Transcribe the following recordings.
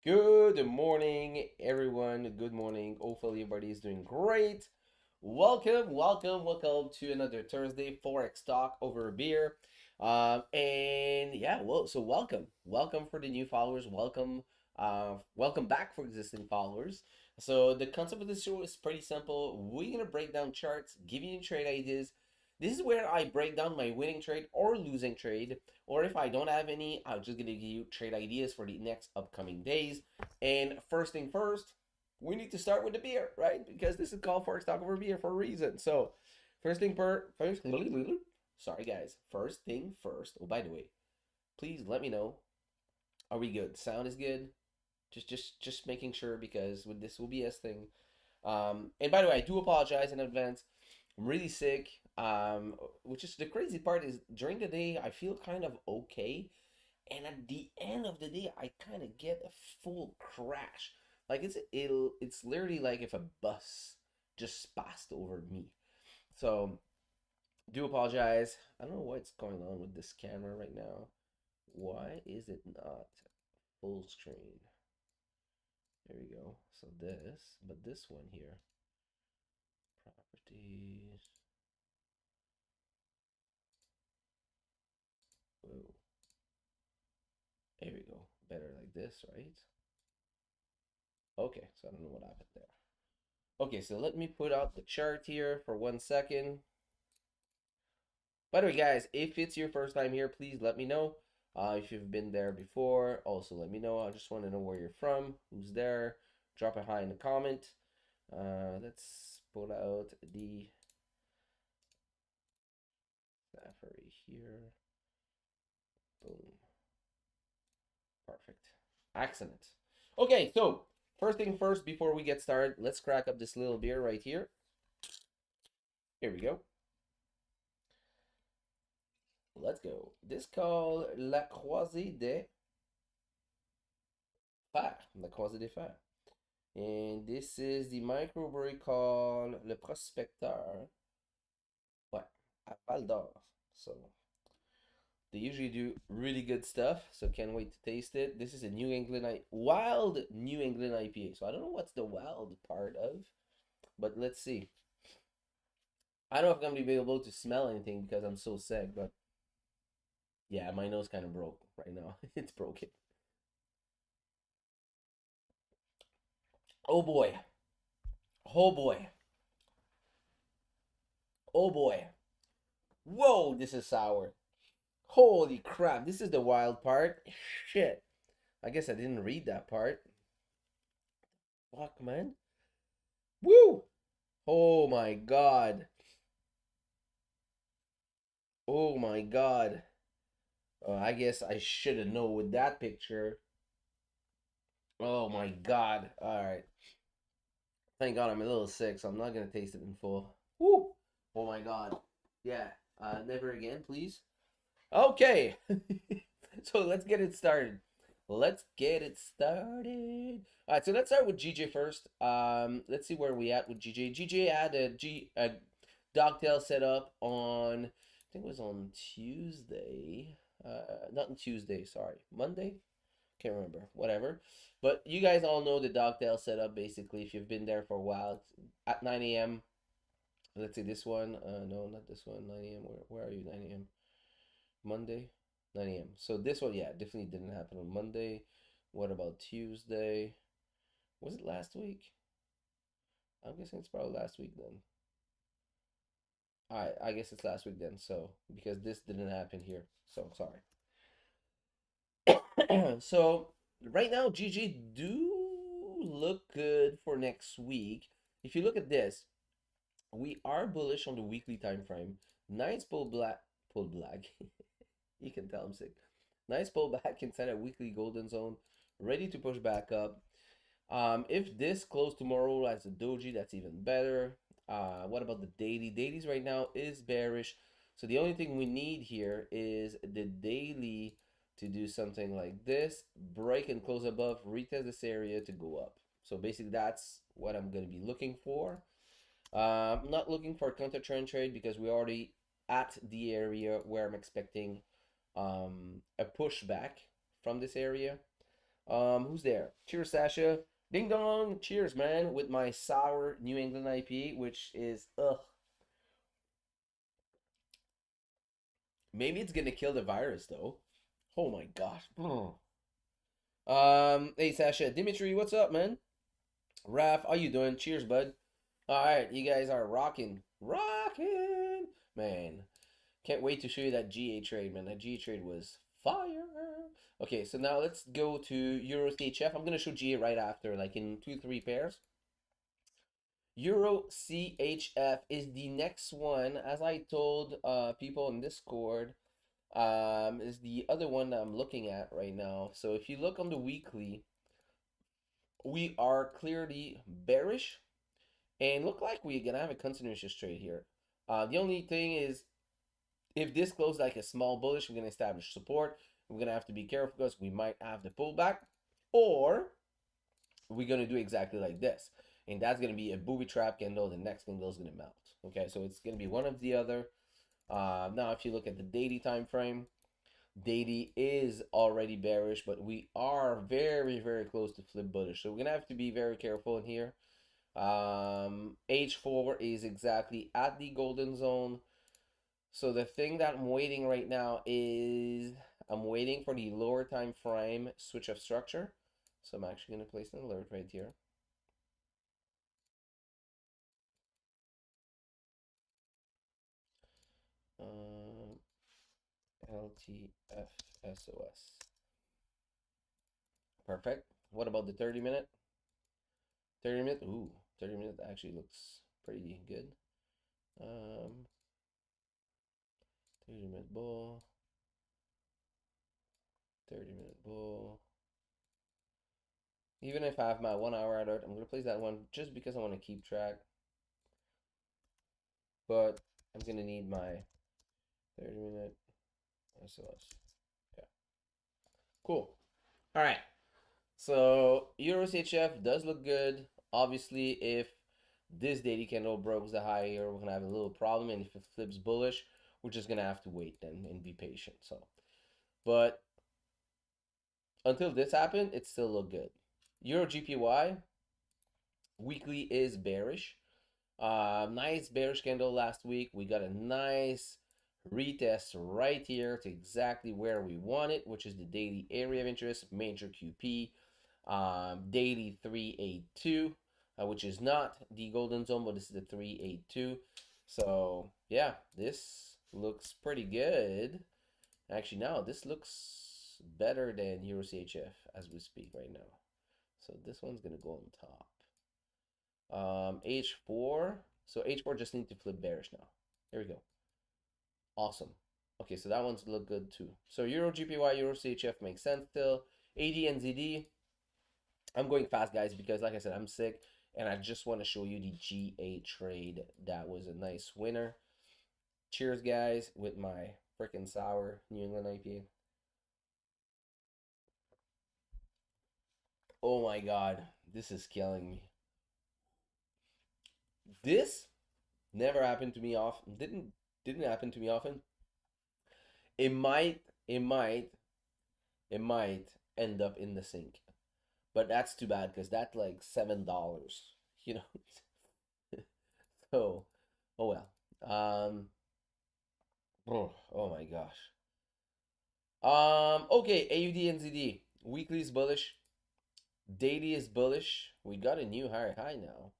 Good morning, everyone. Good morning. Hopefully, everybody is doing great. Welcome to another Thursday Forex talk over a beer. And yeah, welcome for the new followers. Welcome back for existing followers. So the concept of this show is pretty simple. We're gonna break down charts, give you trade ideas. This is where I break down my winning trade or losing trade, or if I don't have any, I'm just gonna give you trade ideas for the next upcoming days. And first thing first, we need to start with the beer, right? Because this is called Forex Talk Over Beer for a reason. So, sorry guys. First thing first. Oh, by the way, please let me know. Are we good? Sound is good. Just making sure because with this OBS thing. And by the way, I do apologize in advance. I'm really sick. Which is the crazy part is during the day I feel kind of okay, and at the end of the day I kind of get a full crash. Like it's literally like if a bus just passed over me. So do apologize. I don't know what's going on with this camera right now. Why is it not full screen? There we go. So this one here, properties. Whoa. There we go. Better like this, right? Okay, so I don't know what happened there. Okay, so let me put out the chart here for 1 second. By the way, guys, if it's your first time here, please let me know. If you've been there before, also let me know. I just want to know where you're from, who's there. Drop a hi in the comment. Let's pull out the Safari here. Boom. Perfect. Excellent. Okay, so first thing first, before we get started, let's crack up this little beer right here. Here we go. Let's go. This called La Croisée des Fers. La Croisée des Fers. And this is the microbrewery called Le Prospecteur. Ouais, à Val d'Or. So they usually do really good stuff. So can't wait to taste it. This is a wild New England IPA. So I don't know what's the wild part of, but let's see. I don't know if I'm gonna be able to smell anything because I'm so sick, but yeah, my nose kind of broke right now. It's broken. Oh boy. Oh boy. Oh boy. Whoa, this is sour. Holy crap, this is the wild part. Shit. I guess I didn't read that part. Fuck, man. Woo! Oh my god. Oh my god. I guess I should have known with that picture. Oh my god. Alright. Thank god I'm a little sick, so I'm not gonna taste it in full. Woo! Oh my god. Yeah. Never again, please. Okay. So let's get it started. Let's get it started. All right, so let's start with GJ first. Let's see where we at with GJ. GJ had a dogtail set up on, I think it was on Tuesday. Not on Tuesday, sorry, Monday. Can't remember. Whatever. But you guys all know the dogtail setup. Basically, if you've been there for a while, at 9 a.m. Let's see this one. No, not this one. 9 a.m. Where are you? 9 a.m. Monday, 9 a.m. So this one, yeah, definitely didn't happen on Monday. What about Tuesday? Was it last week? I'm guessing it's probably last week then. All right, I guess it's last week then. So because this didn't happen here, so sorry. So right now, GG do look good for next week. If you look at this, we are bullish on the weekly time frame. Nice pull black. You can tell I'm sick. Nice pullback inside a weekly golden zone, ready to push back up. If this closed tomorrow as a doji, that's even better. What about the daily? Dailies right now is bearish. So the only thing we need here is the daily to do something like this, break and close above, retest this area to go up. So basically that's what I'm going to be looking for. I'm not looking for a counter trend trade because we're already at the area where I'm expecting a pushback from this area. Who's there? Cheers, Sasha. Ding dong. Cheers, man. With my sour New England IPA, which is ugh. Maybe it's gonna kill the virus though. Oh my gosh. Hey Sasha, Dimitri, what's up, man? Raf, how you doing? Cheers, bud. All right, you guys are rocking, man. Can't wait to show you that GA trade, man. That GA trade was fire. Okay, so now let's go to Euro CHF. I'm gonna show GA right after, like in 2-3 pairs. Euro CHF is the next one, as I told people in Discord. Is the other one that I'm looking at right now. So if you look on the weekly, we are clearly bearish and look like we're gonna have a continuous trade here. The only thing is, if this closes like a small bullish, we're gonna establish support. We're gonna have to be careful because we might have the pullback, or we're gonna do exactly like this, and that's gonna be a booby trap candle. The next candle is gonna melt. Okay, so it's gonna be one of the other. Now, if you look at the daily time frame, daily is already bearish, but we are very, very close to flip bullish. So we're gonna have to be very careful in here. H4 is exactly at the golden zone. So the thing that I'm waiting right now is I'm waiting for the lower time frame switch of structure. So I'm actually gonna place an alert right here. LTFSOS. Perfect. What about the 30-minute? 30-minute? Ooh, 30-minute actually looks pretty good. 30-minute bull. 30-minute bull. Even if I have my 1 hour alert, I'm going to place that one just because I want to keep track. But I'm going to need my 30-minute SOS. Okay. Cool. All right. So Euro CHF does look good. Obviously, if this daily candle breaks the high here, we're gonna have a little problem, and if it flips bullish, we're just gonna have to wait then and be patient. So, but until this happened, it still looked good. Euro GPY weekly is bearish. Nice bearish candle last week. We got a nice retest right here to exactly where we want it, which is the daily area of interest, major QP. Daily 382, which is not the golden zone, but this is the 382. So yeah, this looks pretty good. Actually, now this looks better than Euro CHF as we speak right now. So this one's gonna go on top. H4. So H4 just need to flip bearish now. There we go. Awesome. Okay, so that one's look good too. So Euro GPY, Euro CHF makes sense still. AD and ZD. I'm going fast, guys, because like I said, I'm sick, and I just want to show you the GA trade. That was a nice winner. Cheers, guys, with my freaking sour New England IPA. Oh my God, this is killing me. This never happened to me often. Didn't happen to me often. It might, it might, it might end up in the sink, but that's too bad because that's like $7, you know. So, oh well. Oh my gosh. Okay, AUD and ZD. Weekly is bullish. Daily is bullish. We got a new higher high now.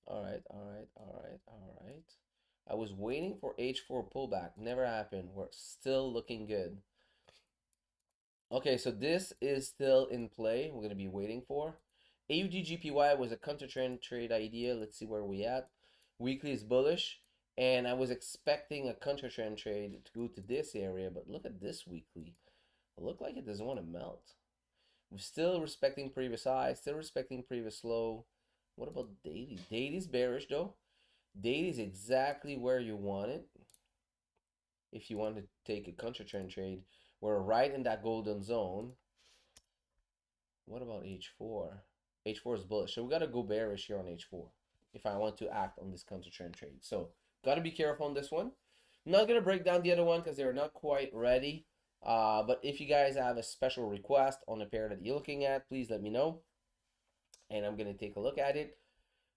Alright, alright, alright, alright. I was waiting for H4 pullback. Never happened. We're still looking good. Okay, so this is still in play. We're gonna be waiting for. AUD GPY was a counter trend trade idea. Let's see where we at. Weekly is bullish. And I was expecting a counter trend trade to go to this area, but look at this weekly. It looked like it doesn't want to melt. We're still respecting previous high, still respecting previous low. What about daily? Daily's bearish though. Daily's exactly where you want it. If you want to take a counter trend trade, we're right in that golden zone. What about H4? H4 is bullish, so we got to go bearish here on H4 if I want to act on this counter trend trade. So got to be careful on this one. I'm not gonna break down the other one because they're not quite ready. But if you guys have a special request on a pair that you're looking at, please let me know, and I'm gonna take a look at it.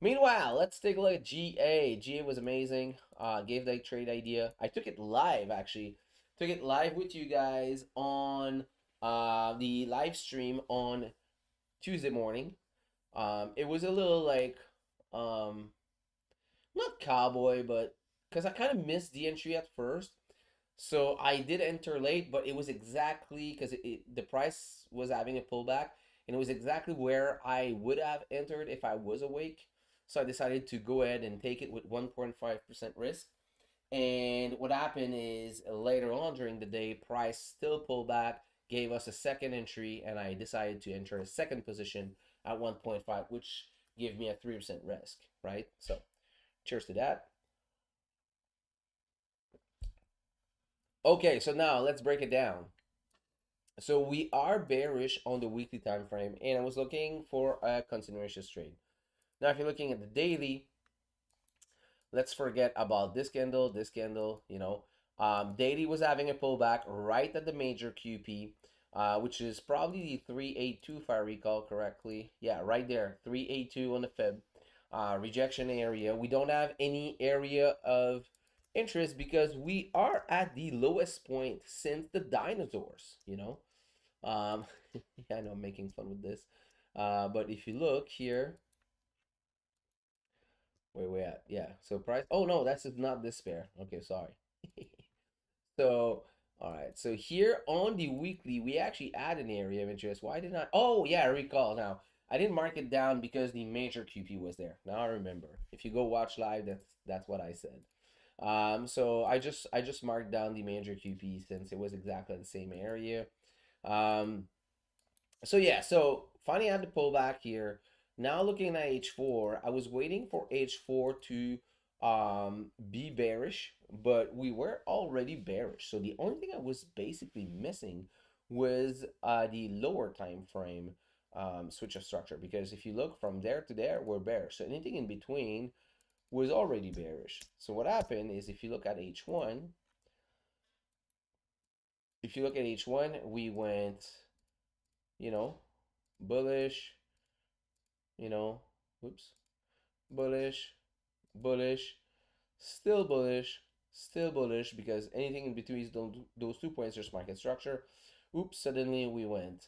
Meanwhile, let's take a look at GA. GA was amazing. Gave that trade idea. I took it live actually. Took it live with you guys on the live stream on Tuesday morning. It was a little like um, not cowboy, but because I kind of missed the entry at first. So I did enter late, but it was exactly because the price was having a pullback, and it was exactly where I would have entered if I was awake. So I decided to go ahead and take it with 1.5% risk. And what happened is later on during the day, price still pulled back, gave us a second entry, and I decided to enter a second position at 1.5, which gave me a 3% risk, right? So cheers to that. Okay, so now let's break it down. So we are bearish on the weekly time frame, and I was looking for a continuation trade. Now, if you're looking at the daily, let's forget about this candle, daily was having a pullback right at the major QP, which is probably the 382 if I recall correctly. Yeah, right there, 382 on the Fib. Rejection area. We don't have any area of interest because we are at the lowest point since the dinosaurs. Um, yeah, I know I'm making fun with this. But if you look here, where we at? Yeah, so price. Oh no, that's not this pair. Okay, sorry. So, all right. So here on the weekly, we actually add an area of interest. Why did I? Oh yeah, I recall now. I didn't mark it down because the major QP was there. Now I remember. If you go watch live, that's what I said. So I just marked down the major QP since it was exactly the same area. Um, so yeah, so finally I had to pull back here. Now looking at H4, I was waiting for H4 to be bearish, but we were already bearish. So the only thing I was basically missing was the lower time frame switch of structure, because if you look from there to there, we're bearish. So anything in between was already bearish. So what happened is if you look at H1, we went, you know, bullish, you know, whoops, bullish, bullish, still bullish, still bullish, because anything in between those 2 points is market structure. Oops, suddenly we went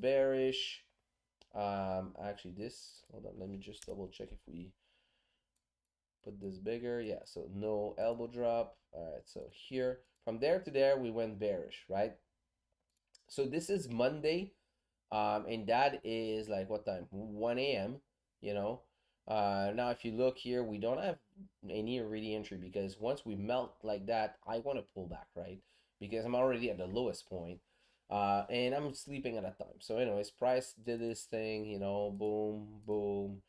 bearish. Actually, hold on, let me just double check if we put this bigger. Yeah, so no elbow drop. All right, so here, from there to there, we went bearish, right? So this is Monday, and that is like what time? 1 a.m. You know. Now if you look here, we don't have any already entry, because once we melt like that, I want to pull back, right? Because I'm already at the lowest point, and I'm sleeping at that time. So, anyways, price did this thing, boom, boom,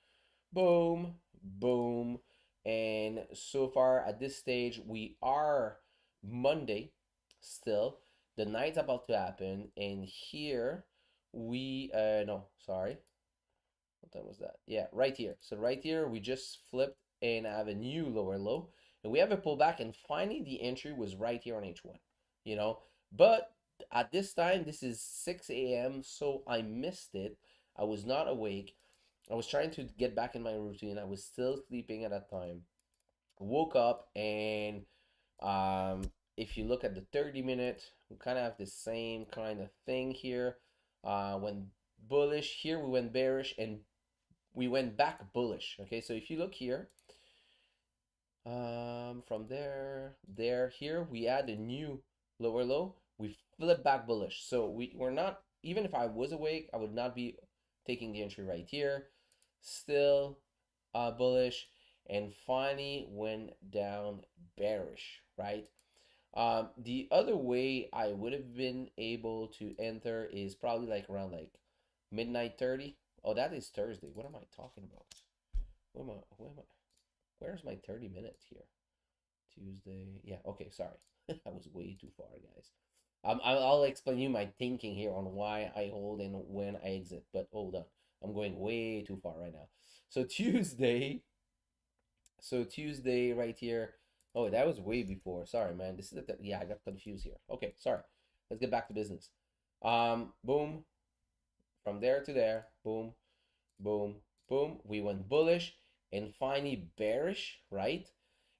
boom, boom, and so far at this stage, we are Monday still. The night's about to happen, and here we no, sorry, what time was that? Yeah, right here. So right here we just flipped and have a new lower low, and we have a pullback, and finally the entry was right here on H1, you know. But at this time, this is 6 a.m., so I missed it. I was not awake. I was trying to get back in my routine. I was still sleeping at that time. Woke up, and if you look at the 30-minute, we kind of have the same kind of thing here. When bullish, here we went bearish, and we went back bullish. Okay, so if you look here, from there, here, we add a new lower low. We flip back bullish. So we're not, even if I was awake, I would not be taking the entry right here. Still bullish, and finally went down bearish, right? The other way I would have been able to enter is probably like around like midnight 30. Oh, that is Thursday. What am I talking about? Where's my 30 minutes here? Tuesday. Yeah, okay, sorry. I was way too far, guys. I'll explain you my thinking here on why I hold and when I exit, but hold on. I'm going way too far right now. So Tuesday, right here. Oh, that was way before. Sorry, man. This is yeah, I got confused here. Okay, sorry. Let's get back to business. Boom, from there to there, boom, boom, boom. We went bullish and finally bearish, right?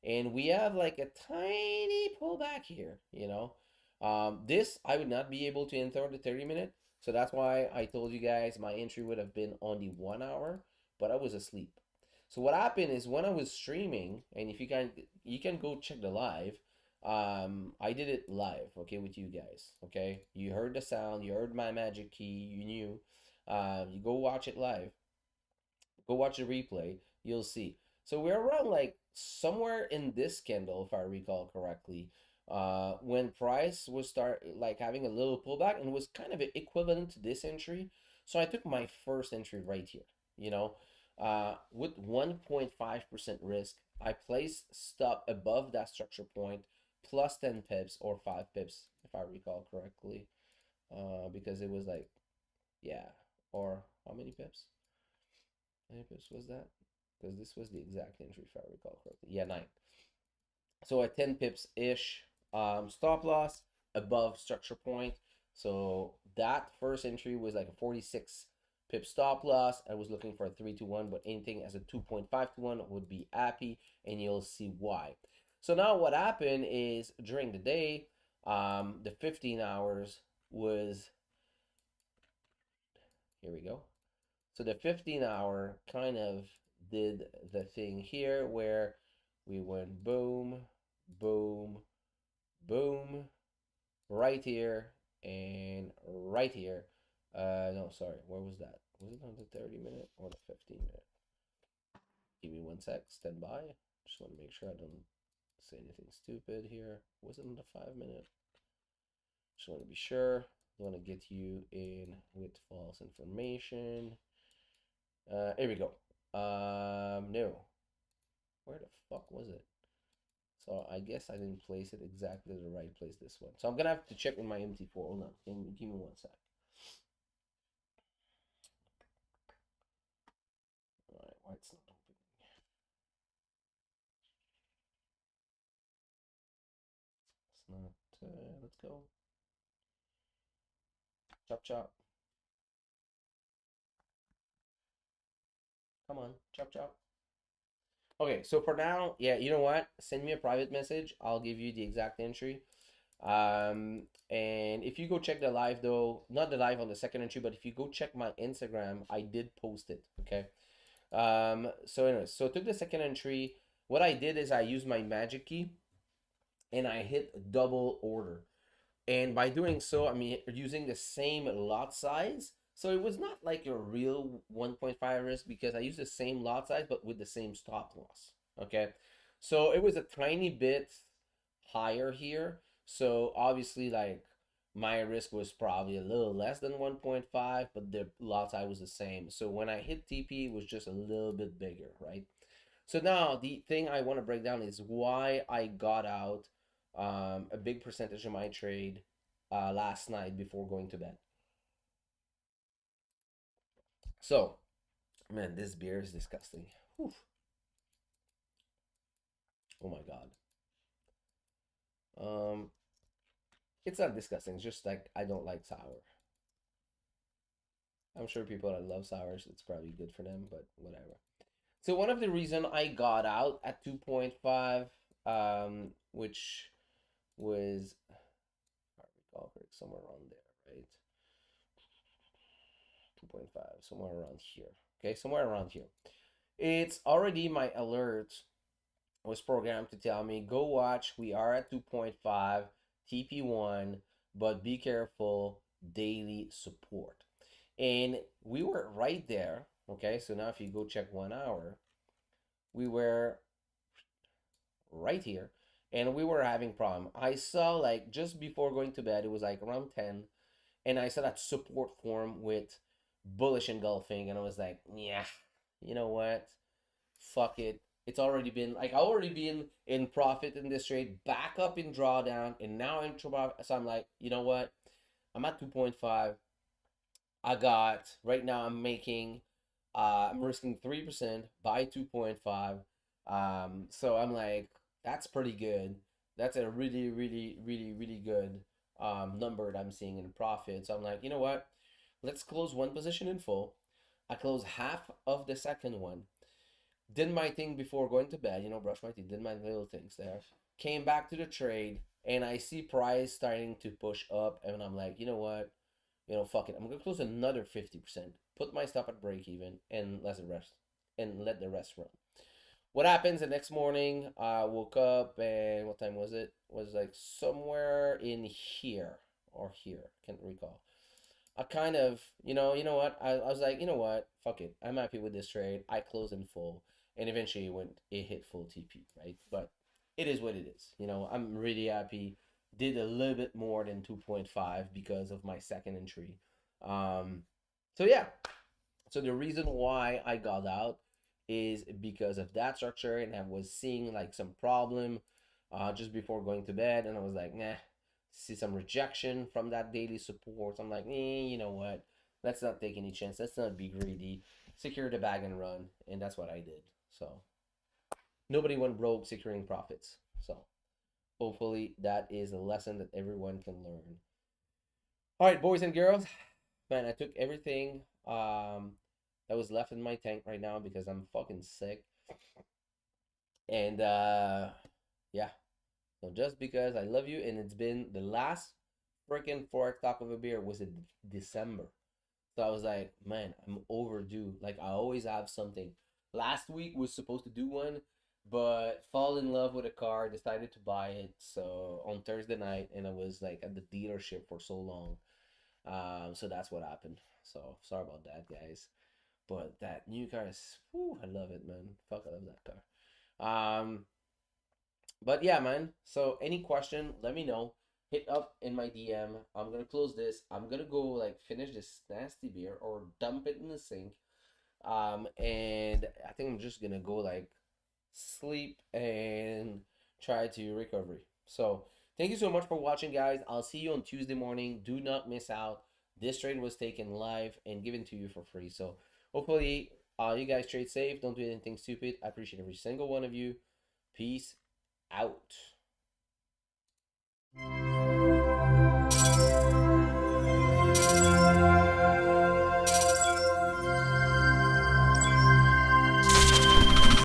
And we have like a tiny pullback here, you know. This I would not be able to enter the 30-minute. So that's why I told you guys my entry would have been on the 1 hour, but I was asleep. So what happened is when I was streaming, and if you can go check the live. I did it live, okay, with you guys. Okay, you heard the sound, you heard my magic key, you knew. You go watch it live. Go watch the replay. You'll see. So we're around like somewhere in this candle, if I recall correctly, when price was start like having a little pullback and was kind of equivalent to this entry. So I took my first entry right here. You know, with 1.5% risk, I placed stop above that structure point plus 10 pips or 5 pips, if I recall correctly, because it was like, yeah, or how many pips? How many pips was that? Because this was the exact entry, if I recall correctly. Yeah, 9. So at 10 pips ish, stop loss above structure point. So that first entry was like a 46 pip stop loss. I was looking for a 3 to 1, but anything as a 2.5 to 1 would be happy, and you'll see why. So now what happened is during the day, the 15 hours was, here we go. So the 15-hour kind of did the thing here where we went boom, boom, boom, right here and right here. No, sorry, where was that? Was it on the 30-minute or the 15-minute? Give me one sec, stand by. Just want to make sure I don't say anything stupid here. Was it on the 5-minute? Just want to be sure. Don't want to get you in with false information. Here we go. No. Where the fuck was it? So I guess I didn't place it exactly the right place this one. So I'm gonna have to check in my MT4. Hold on. Give me one sec. Alright, why it's not opening? It's not let's go. Chop chop. Come on, chop chop. Okay, so for now, yeah, you know what? Send me a private message. I'll give you the exact entry. And if you go check the live though, not the live on the second entry, but if you go check my Instagram, I did post it. Okay. So anyways, so I took the second entry. What I did is I used my magic key and I hit double order. And by doing so, I'm using the same lot size. So it was not like a real 1.5 risk because I used the same lot size, but with the same stop loss. Okay. So it was a tiny bit higher here. So obviously, like my risk was probably a little less than 1.5, but the lot size was the same. So when I hit TP, it was just a little bit bigger, right? So now the thing I want to break down is why I got out a big percentage of my trade last night before going to bed. So, man, this beer is disgusting. Whew. Oh my god. Um, it's not disgusting. It's just like I don't like sour. I'm sure people that love sours, it's probably good for them, but whatever. So one of the reason I got out at 2.5, which was, if I recall correct, somewhere around there, right? 2.5, somewhere around here. Okay, somewhere around here. It's already my alert was programmed to tell me, go watch, we are at 2.5, TP1, but be careful, daily support. And we were right there. Okay, so now if you go check 1 hour, we were right here and we were having problem. I saw like just before going to bed, it was like around 10, and I saw that support form with bullish engulfing, and I was like, yeah, you know what? Fuck it. It's already been like I already been in profit in this trade, back up in drawdown, and now in trouble. So I'm like, you know what? I'm at 2.5. I got right now. I'm making. I'm risking 3% by 2.5. So I'm like, that's pretty good. That's a really, really, really, really good number that I'm seeing in profit. So I'm like, you know what? Let's close one position in full. I close half of the second one. Did my thing before going to bed, brush my teeth, did my little things there. Came back to the trade, and I see price starting to push up, and I'm like, you know what? Fuck it. I'm gonna close another 50%. Put my stop at break even, and let the rest run. What happens the next morning? I woke up, and what time was it? It was like somewhere in here or here. Can't recall. I kind of, you know what? I was like, you know what? Fuck it. I'm happy with this trade. I closed in full, and eventually it hit full TP, right? But it is what it is. I'm really happy. Did a little bit more than 2.5 because of my second entry. Um, so yeah, so the reason why I got out is because of that structure, and I was seeing like some problem just before going to bed, and I was like, nah, see some rejection from that daily support. I'm like, you know what? Let's not take any chance. Let's not be greedy. Secure the bag and run, and that's what I did. So nobody went broke securing profits. So hopefully that is a lesson that everyone can learn. All right, boys and girls, man, I took everything that was left in my tank right now because I'm fucking sick. And yeah, so just because I love you, and it's been the last freaking Forex talk of a beer was in December. So I was like, man, I'm overdue. Like I always have something. Last week was supposed to do one, but fall in love with a car, decided to buy it. So on Thursday night, and I was like at the dealership for so long. So that's what happened. So sorry about that, guys. But that new car is, whew, I love it, man. Fuck, I love that car. But yeah, man. So any question, let me know. Hit up in my DM. I'm gonna close this. I'm gonna go like finish this nasty beer or dump it in the sink. And I think I'm just gonna go like sleep and try to recovery. So thank you so much for watching, guys. I'll see you on Tuesday morning. Do not miss out. This trade was taken live and given to you for free. So hopefully you guys trade safe. Don't do anything stupid. I appreciate every single one of you. Peace out.